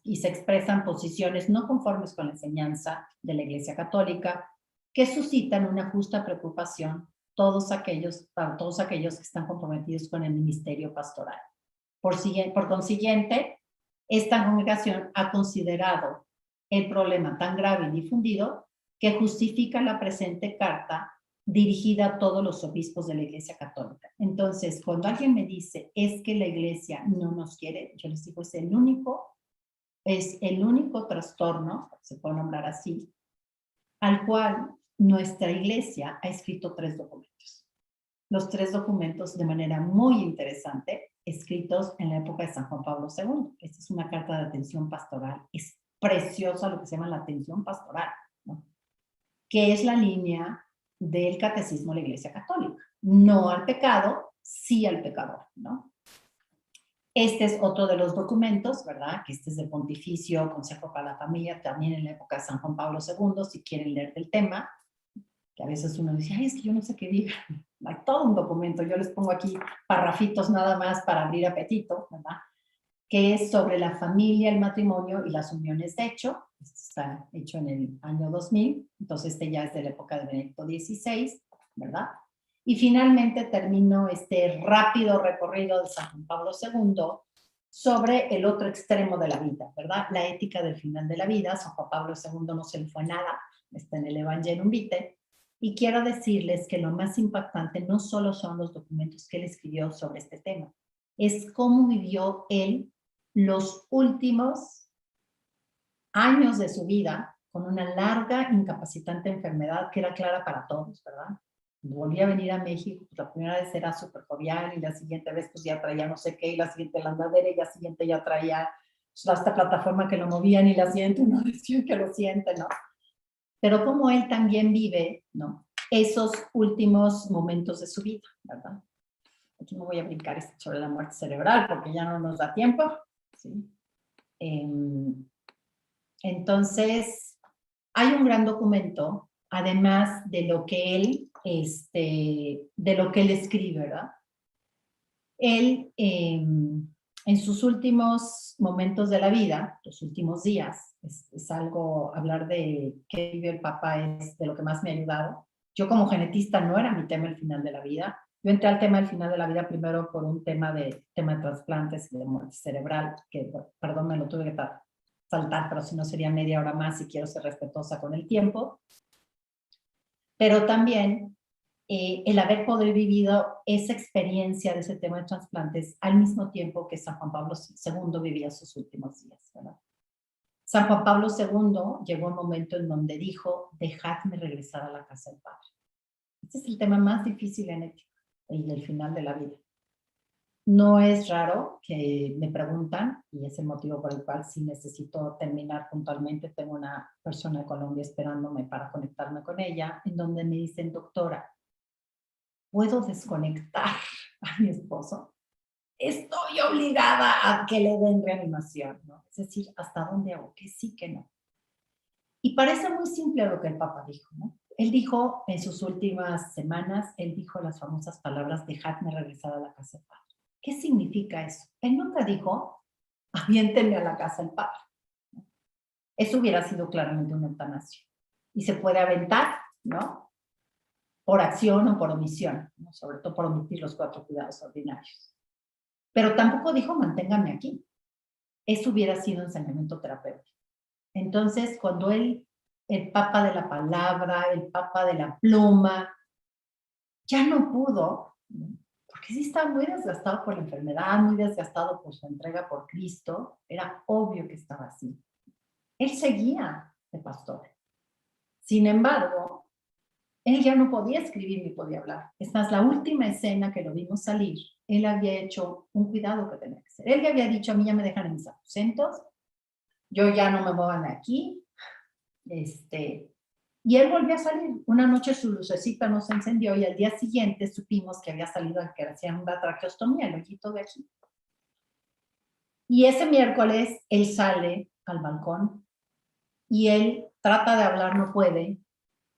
y se expresan posiciones no conformes con la enseñanza de la Iglesia Católica, que suscitan una justa preocupación para todos aquellos que están comprometidos con el ministerio pastoral. Por consiguiente, esta congregación ha considerado el problema tan grave y difundido que justifica la presente carta dirigida a todos los obispos de la Iglesia Católica. Entonces, cuando alguien me dice, es que la Iglesia no nos quiere, yo les digo, es el único trastorno, se puede nombrar así, al cual nuestra Iglesia ha escrito 3 documentos. Los 3 documentos, de manera muy interesante, escritos en la época de San Juan Pablo II. Esta es una carta de atención pastoral. Es preciosa lo que se llama la atención pastoral, ¿no? Que es la línea del catecismo de la Iglesia Católica. No al pecado, sí al pecador, ¿no? Este es otro de los documentos, ¿verdad? Que este es del Pontificio Consejo para la Familia, también en la época de San Juan Pablo II, si quieren leer del tema, que a veces uno dice, ay, es que yo no sé qué diga. Hay todo un documento, yo les pongo aquí parrafitos nada más para abrir apetito, ¿verdad? Que es sobre la familia, el matrimonio y las uniones de hecho. Este está hecho en el año 2000, entonces este ya es de la época de Benedicto XVI, ¿verdad? Y finalmente termino este rápido recorrido de San Juan Pablo II sobre el otro extremo de la vida, ¿verdad? La ética del final de la vida. San Juan Pablo II no se le fue nada, está en el Evangelium Vitae. Y quiero decirles que lo más impactante no solo son los documentos que él escribió sobre este tema, es cómo vivió él los últimos años de su vida con una larga, incapacitante enfermedad que era clara para todos, ¿verdad? Volví a venir a México, pues la primera vez era súper jovial y la siguiente vez pues ya traía no sé qué, y la siguiente la andadera y la siguiente ya traía pues, esta plataforma que lo movían y la siguiente no decían que lo siente, ¿no? Pero como él también vive, ¿no? Esos últimos momentos de su vida, ¿verdad? Aquí me voy a brincar sobre la muerte cerebral porque ya no nos da tiempo, ¿sí? Entonces, hay un gran documento, además de lo que él, escribe, ¿verdad? Él, en sus últimos momentos de la vida, los últimos días, es algo, hablar de qué vive el Papa es de lo que más me ha ayudado. Yo como genetista no era mi tema el final de la vida. Yo entré al tema del final de la vida primero por un tema de trasplantes y de muerte cerebral, que, perdón, me lo tuve que saltar, pero si no sería media hora más y quiero ser respetuosa con el tiempo. Pero también el haber podido vivido esa experiencia de ese tema de trasplantes al mismo tiempo que San Juan Pablo II vivía sus últimos días, ¿verdad? San Juan Pablo II llegó un momento en donde dijo, dejadme regresar a la casa del Padre. Este es el tema más difícil en ética y del final de la vida. No es raro que me preguntan, y es el motivo por el cual si necesito terminar puntualmente, tengo una persona de Colombia esperándome para conectarme con ella, en donde me dicen, doctora, ¿puedo desconectar a mi esposo? Estoy obligada a que le den reanimación, ¿no? Es decir, ¿hasta dónde hago? Que sí, que no. Y parece muy simple lo que el Papa dijo, ¿no? Él dijo en sus últimas semanas, él dijo las famosas palabras, dejadme regresar a la casa del Padre. ¿Qué significa eso? Él nunca dijo, aviéntenme a la casa del Padre. Eso hubiera sido claramente una eutanasia. Y se puede aventar, ¿no? Por acción o por omisión, ¿no? Sobre todo por omitir los 4 cuidados ordinarios. Pero tampoco dijo, manténganme aquí. Eso hubiera sido ensañamiento terapéutico. Entonces, cuando él, el Papa de la palabra, el Papa de la pluma, ya no pudo, ¿no? Porque sí estaba muy desgastado por la enfermedad, muy desgastado por su entrega por Cristo, era obvio que estaba así. Él seguía de pastor. Sin embargo, él ya no podía escribir ni podía hablar. Es más, la última escena que lo vimos salir, él había hecho un cuidado que tenía que hacer. Él le había dicho, a mí ya me dejan en mis aposentos, yo ya no me muevan de aquí, y él volvió a salir. Una noche su lucecita no se encendió y al día siguiente supimos que había salido, que hacía una traqueostomía, el ojito de aquí. Y ese miércoles él sale al balcón y él trata de hablar, no puede.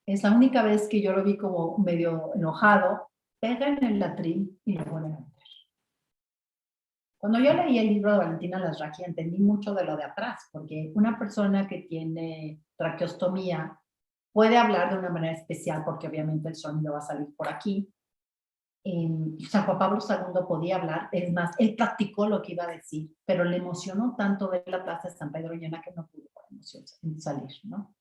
Es la única vez que yo lo vi como medio enojado, pega en el atril y lo vuelve a meter. Cuando yo leí el libro de Valentina Lasraki entendí mucho de lo de atrás, porque una persona que tiene traqueostomía puede hablar de una manera especial porque obviamente el sonido va a salir por aquí. San Juan Pablo II podía hablar, es más, él practicó lo que iba a decir, pero le emocionó tanto ver la plaza de San Pedro llena que no pudo por emoción salir, ¿no?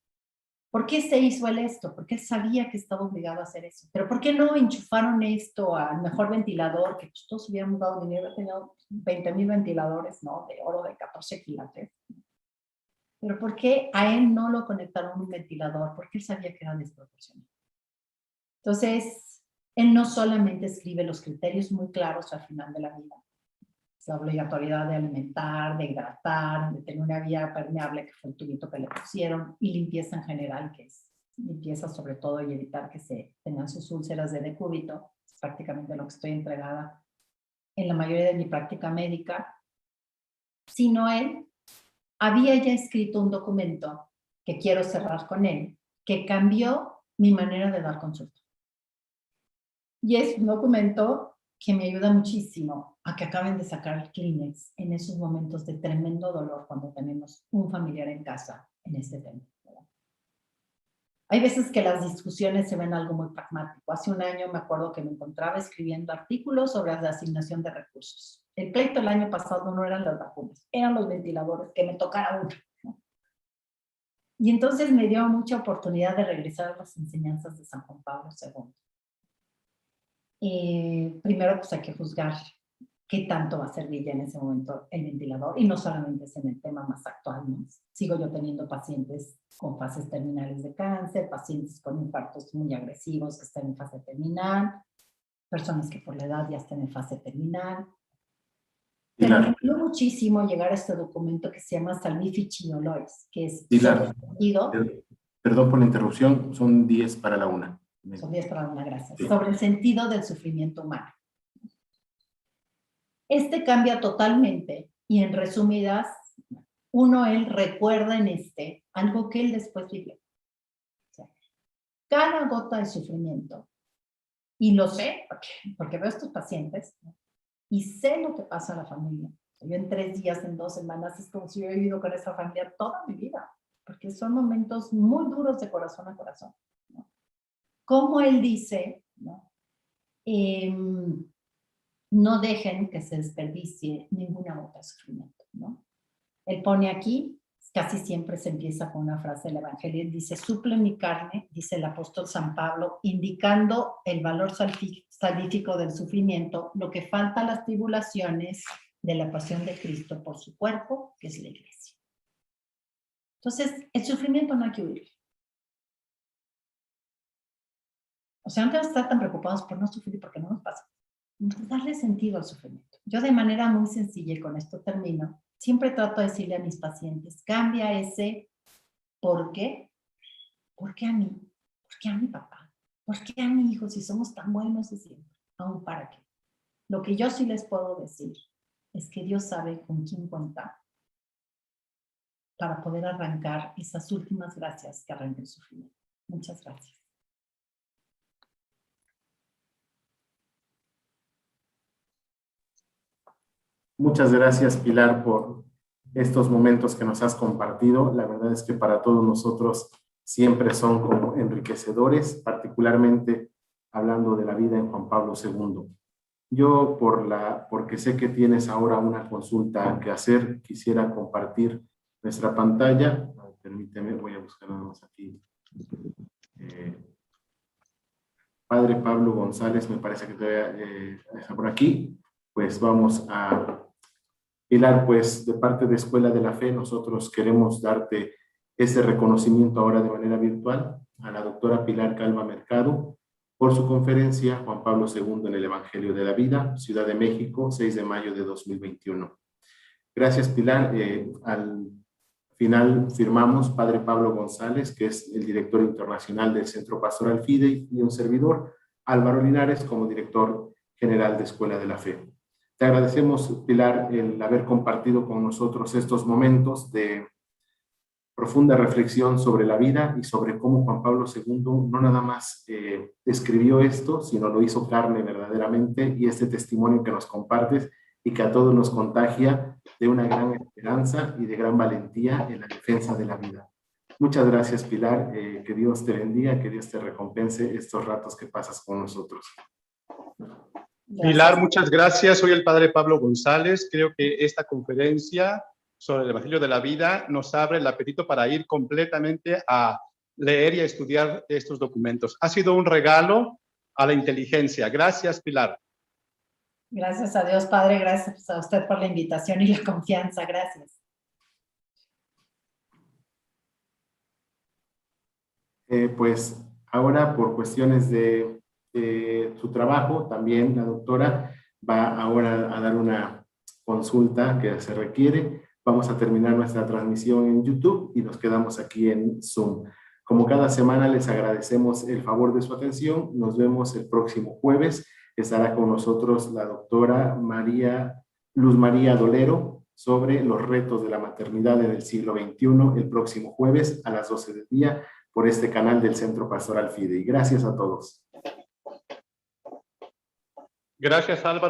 ¿Por qué se hizo él esto? Porque él sabía que estaba obligado a hacer eso. Pero ¿por qué no enchufaron esto al mejor ventilador? Que pues todos hubiéramos dado dinero, tenido 20,000 ventiladores, ¿no? De oro de 14 quilates. Pero ¿por qué a él no lo conectaron a un ventilador? Porque él sabía que era desproporcionado. Entonces, él no solamente escribe los criterios muy claros al final de la vida, la obligatoriedad de alimentar, de hidratar, de tener una vía permeable, que fue el tubito que le pusieron, y limpieza en general, que es limpieza sobre todo y evitar que se tengan sus úlceras de decúbito, es prácticamente lo que estoy entregada en la mayoría de mi práctica médica, sino él había ya escrito un documento, que quiero cerrar con él, que cambió mi manera de dar consulta. Y es un documento que me ayuda muchísimo a que acaben de sacar el Kleenex en esos momentos de tremendo dolor cuando tenemos un familiar en casa en este tema. Hay veces que las discusiones se ven algo muy pragmático. Hace un año me acuerdo que me encontraba escribiendo artículos sobre la asignación de recursos. El pleito el año pasado no eran las vacunas, eran los ventiladores, que me tocara uno, ¿no? Y entonces me dio mucha oportunidad de regresar a las enseñanzas de San Juan Pablo II. Primero pues hay que juzgar qué tanto va a servir ya en ese momento el ventilador, y no solamente es en el tema más actual, ¿no? Sigo yo teniendo pacientes con fases terminales de cáncer, pacientes con infartos muy agresivos que están en fase terminal, personas que por la edad ya están en fase terminal. Pero me ayudó muchísimo llegar a este documento que se llama Salvifici Dolores, que es Pilar, sentido. Perdón por la interrupción, son 10 para la 1. Son 10 para la 1, gracias. Sí. Sobre el sentido del sufrimiento humano. Este cambia totalmente y en resumidas, él recuerda en algo que él después vivió. O sea, cada gota de sufrimiento, y lo sé porque veo a estos pacientes, ¿no? Y sé lo que pasa a la familia. Yo en 3 días, en 2 semanas, es como si yo hubiera vivido con esa familia toda mi vida, porque son momentos muy duros de corazón a corazón, ¿no? Como él dice, ¿no? No dejen que se desperdicie ninguna gota de sufrimiento, ¿no? Él pone aquí, casi siempre se empieza con una frase del Evangelio, dice, suple mi carne, dice el apóstol San Pablo, indicando el valor salvífico del sufrimiento, lo que falta a las tribulaciones de la pasión de Cristo por su cuerpo, que es la iglesia. Entonces, el sufrimiento no hay que huir. O sea, no tenemos que estar tan preocupados por no sufrir porque no nos pasa. Darle sentido al sufrimiento. Yo de manera muy sencilla, y con esto termino, siempre trato de decirle a mis pacientes, cambia ese ¿por qué? ¿Por qué a mí? ¿Por qué a mi papá? ¿Por qué a mi hijo si somos tan buenos y siempre? ¿Aún para qué? Lo que yo sí les puedo decir es que Dios sabe con quién cuenta para poder arrancar esas últimas gracias que arranca el sufrimiento. Muchas gracias. Muchas gracias, Pilar, por estos momentos que nos has compartido. La verdad es que para todos nosotros siempre son como enriquecedores, particularmente hablando de la vida en Juan Pablo II. Yo, porque sé que tienes ahora una consulta que hacer, quisiera compartir nuestra pantalla. Permíteme, voy a buscar nada más aquí. Padre Pablo González, me parece que todavía está por aquí. Pues vamos a... Pilar, pues de parte de Escuela de la Fe, nosotros queremos darte ese reconocimiento ahora de manera virtual a la doctora Pilar Calva Mercado por su conferencia Juan Pablo II en el Evangelio de la Vida, Ciudad de México, 6 de mayo de 2021. Gracias, Pilar. Al final firmamos Padre Pablo González, que es el director internacional del Centro Pastoral Fidei, y un servidor, Álvaro Linares, como director general de Escuela de la Fe. Te agradecemos, Pilar, el haber compartido con nosotros estos momentos de profunda reflexión sobre la vida y sobre cómo Juan Pablo II no nada más escribió esto, sino lo hizo carne verdaderamente, y este testimonio que nos compartes y que a todos nos contagia de una gran esperanza y de gran valentía en la defensa de la vida. Muchas gracias, Pilar. Que Dios te bendiga, que Dios te recompense estos ratos que pasas con nosotros. Pilar, muchas gracias. Soy el padre Pablo González. Creo que esta conferencia sobre el Evangelio de la Vida nos abre el apetito para ir completamente a leer y a estudiar estos documentos. Ha sido un regalo a la inteligencia. Gracias, Pilar. Gracias a Dios, Padre. Gracias a usted por la invitación y la confianza. Gracias. Pues ahora, por cuestiones de su trabajo, también la doctora va ahora a dar una consulta que se requiere. Vamos a terminar nuestra transmisión en YouTube y nos quedamos aquí en Zoom. Como cada semana, les agradecemos el favor de su atención. Nos vemos el próximo jueves. Estará con nosotros la doctora Luz María Dolero sobre los retos de la maternidad en el siglo XXI, el próximo jueves a las 12 del día por este canal del Centro Pastoral Fidei. Gracias a todos. Gracias, Álvaro.